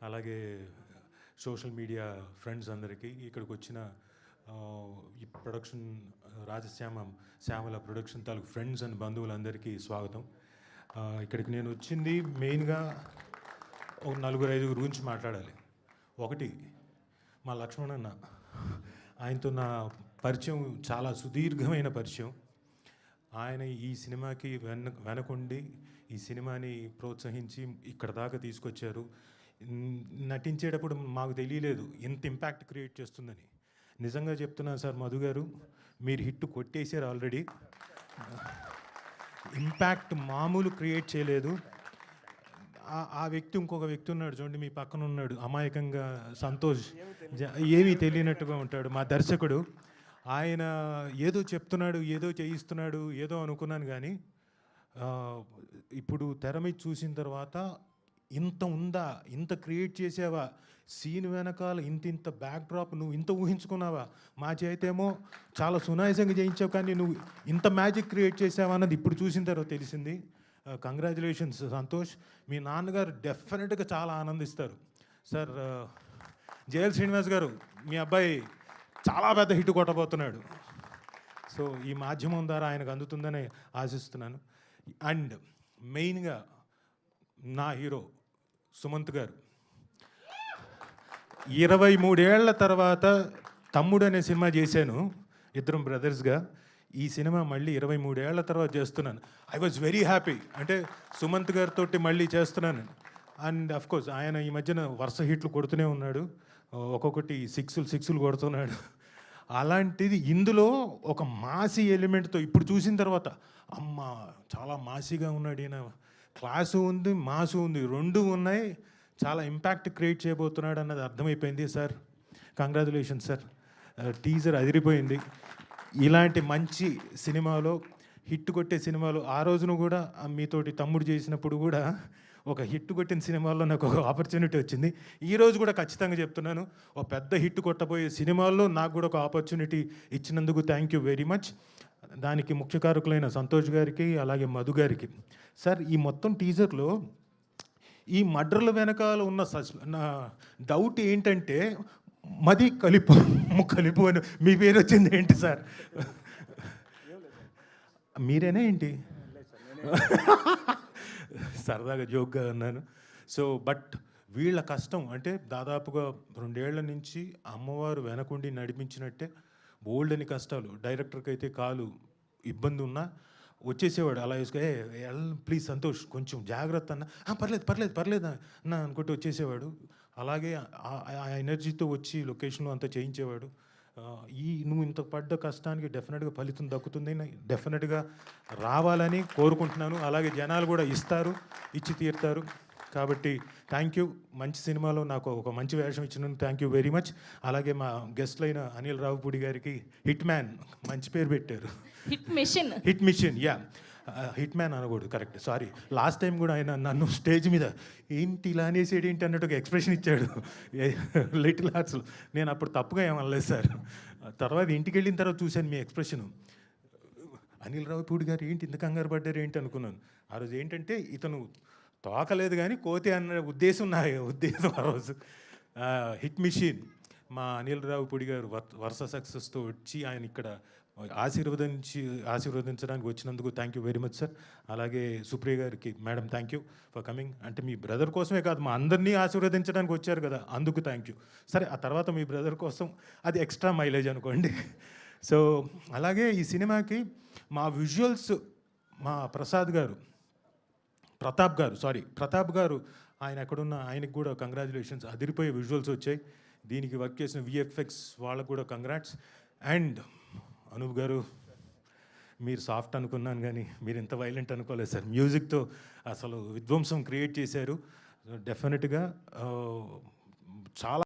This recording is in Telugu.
అలాగే సోషల్ మీడియా ఫ్రెండ్స్ అందరికీ, ఇక్కడికి వచ్చిన ఈ ప్రొడక్షన్ శ్యామల ప్రొడక్షన్ తాలూకు ఫ్రెండ్స్ అండ్ బంధువులందరికీ స్వాగతం. ఇక్కడికి నేను వచ్చింది మెయిన్గా ఒక 4-5 గురించి మాట్లాడాలి. ఒకటి, మా లక్ష్మణ్ అన్న, ఆయనతో నా పరిచయం చాలా సుదీర్ఘమైన పరిచయం. ఆయన ఈ సినిమాకి వెనకుండి ఈ సినిమాని ప్రోత్సహించి ఇక్కడ దాకా తీసుకొచ్చారు. నటించేటప్పుడు మాకు తెలియలేదు ఎంత ఇంపాక్ట్ క్రియేట్ చేస్తుందని. నిజంగా చెప్తున్నాను సార్, మధు గారు, మీరు హిట్ కొట్టేశారు ఆల్రెడీ. ఇంపాక్ట్ మామూలు క్రియేట్ చేయలేదు. ఆ వ్యక్తి, ఇంకొక వ్యక్తి ఉన్నాడు చూడండి, మీ పక్కన ఉన్నాడు, అమాయకంగా సంతోష్, ఏమీ తెలియనట్టుగా ఉంటాడు, మా దర్శకుడు. ఆయన ఏదో చెప్తున్నాడు, ఏదో చేయిస్తున్నాడు, ఏదో అనుకున్నాను. కానీ ఇప్పుడు తెర మీద చూసిన తర్వాత ఇంత ఉందా, ఇంత క్రియేట్ చేసావా, సీన్ వెనకాల ఇంత బ్యాక్ డ్రాప్, నువ్వు ఇంత ఊహించుకున్నావా? మా చేతేమో చాలా సునాయాసంగా చేయించావు, కానీ నువ్వు ఇంత మ్యాజిక్ క్రియేట్ చేసావా అన్నది ఇప్పుడు చూసిన తర్వాత తెలిసింది. కంగ్రాచులేషన్స్ సంతోష్. మీ నాన్నగారు డెఫినెట్గా చాలా ఆనందిస్తారు సార్. జేఎల్ శ్రీనివాస్ గారు, మీ అబ్బాయి చాలా పెద్ద హిట్ కొట్టబోతున్నాడు. సో ఈ మాధ్యమం ద్వారా ఆయనకు అందుతుందని ఆశిస్తున్నాను. అండ్ మెయిన్గా నా హీరో సుమంత్ గారు, 23 ఏళ్ల తర్వాత తమ్ముడు అనే సినిమా చేశాను, ఇద్దరం బ్రదర్స్గా. ఈ సినిమా మళ్ళీ 23 ఏళ్ల తర్వాత చేస్తున్నాను. I was very happy. అంటే సుమంత్ గారితో మళ్ళీ చేస్తున్నాను. అండ్ అఫ్కోర్స్ ఆయన ఈ మధ్యన వరుస హిట్లు కొడుతూనే ఉన్నాడు, ఒక్కొక్కటి సిక్స్లు కొడుతున్నాడు. అలాంటిది ఇందులో ఒక మాసి ఎలిమెంట్తో ఇప్పుడు చూసిన తర్వాత, అమ్మ చాలా మాసిగా ఉన్నాడు ఈయన, క్లాసు ఉంది, మాసు ఉంది, రెండు ఉన్నాయి, చాలా ఇంపాక్ట్ క్రియేట్ చేయబోతున్నాడు అన్నది అర్థమైపోయింది సార్. Congratulations sir. టీజర్ అదిరిపోయింది. ఇలాంటి మంచి సినిమాలో, హిట్ కొట్టే సినిమాలో, ఆ రోజున కూడా మీతోటి తమ్ముడు చేసినప్పుడు కూడా ఒక హిట్ కొట్టిన సినిమాల్లో నాకు ఒక ఆపర్చునిటీ వచ్చింది. ఈరోజు కూడా ఖచ్చితంగా చెప్తున్నాను, ఒక పెద్ద హిట్ కొట్టబోయే సినిమాల్లో నాకు కూడా ఒక ఆపర్చునిటీ ఇచ్చినందుకు థ్యాంక్ యూ వెరీ మచ్. దానికి ముఖ్య కారకులైన సంతోష్ గారికి, అలాగే మధు గారికి. సార్, ఈ మొత్తం టీజర్లో ఈ మర్డర్ల వెనకాల ఉన్న నా డౌట్ ఏంటంటే, మది కలిపు అని మీ పేరు వచ్చింది ఏంటి సార్? మీరేనా ఏంటి? సరదాగా జోక్గా అన్నాను. సో బట్ వీళ్ళ కష్టం అంటే దాదాపుగా 2 ఏళ్ల నుంచి అమ్మవారు వెనకుండి నడిపించినట్టే బోల్డ్ అని కష్టాలు. డైరెక్టర్కి అయితే కాలు ఇబ్బంది ఉన్నా వచ్చేసేవాడు, అలా వేసుకో, ప్లీజ్ సంతోష్ కొంచెం జాగ్రత్త అన్న, పర్లేదు అన్న అనుకుంటూ వచ్చేసేవాడు. అలాగే ఆ ఎనర్జీతో వచ్చి లొకేషన్లో అంతా చేయించేవాడు. నువ్వు ఇంత పడ్డ కష్టానికి డెఫినెట్గా ఫలితం దక్కుతుంది, డెఫినెట్గా రావాలని కోరుకుంటున్నాను. అలాగే జనాలు కూడా ఇచ్చి తీరుతారు. కాబట్టి థ్యాంక్ యూ. మంచి సినిమాలో నాకు ఒక మంచి వేషం ఇచ్చినందుకు థ్యాంక్ యూ వెరీ మచ్. అలాగే మా గెస్ట్లైన అనిల్ రావుపూడి గారికి హిట్ మ్యాన్ మంచి పేరు పెట్టారు. హిట్ మిషన్ యా, హిట్ మ్యాన్ అనకూడదు, కరెక్ట్, సారీ. లాస్ట్ టైం కూడా ఆయన నన్ను స్టేజ్ మీద ఏంటి ఇలా అనేసేది ఏంటి అన్నట్టుగా ఎక్స్ప్రెషన్ ఇచ్చాడు లిటిల్ హార్ట్స్లో. నేను అప్పుడు తప్పుగా ఏమనలేదు సార్. తర్వాత ఇంటికి వెళ్ళిన తర్వాత చూశాను మీ ఎక్స్ప్రెషను. అనిల్ రావుపూడి గారు ఏంటి ఇంత కంగారు పడ్డారు ఏంటి అనుకున్నాను. ఆ రోజు ఏంటంటే ఇతను తోకలేదు కానీ కోతి అన్న ఉద్దేశం, నా ఉద్దేశం ఆ రోజు. హిట్ మిషన్ మా అనిల్ రావుపూడి గారు వరుస సక్సెస్తో వచ్చి ఆయన ఇక్కడ ఆశీర్వదించడానికి వచ్చినందుకు thank you very much sir. అలాగే సుప్రియ గారికి, madam thank you for coming. అంటే మీ బ్రదర్ కోసమే కాదు, మా అందరినీ ఆశీర్వదించడానికి వచ్చారు కదా, అందుకు థ్యాంక్ యూ. సరే, ఆ తర్వాత మీ బ్రదర్ కోసం అది ఎక్స్ట్రా మైలేజ్ అనుకోండి. సో అలాగే ఈ సినిమాకి మా విజువల్స్, మా ప్రతాప్ గారు ఆయన ఎక్కడున్న ఆయనకు కూడా కంగ్రాచులేషన్స్. అదిరిపోయే విజువల్స్ వచ్చాయి. దీనికి వర్క్ చేసిన విఎఫ్ఎక్స్ వాళ్ళకు కూడా కంగ్రాట్స్. అండ్ అనూప్ గారు, మీరు సాఫ్ట్ అనుకున్నాను కానీ మీరు ఇంత వైలెంట్ అనుకోలేదు సార్. మ్యూజిక్తో అసలు విధ్వంసం క్రియేట్ చేశారు. డెఫినెట్గా చాలా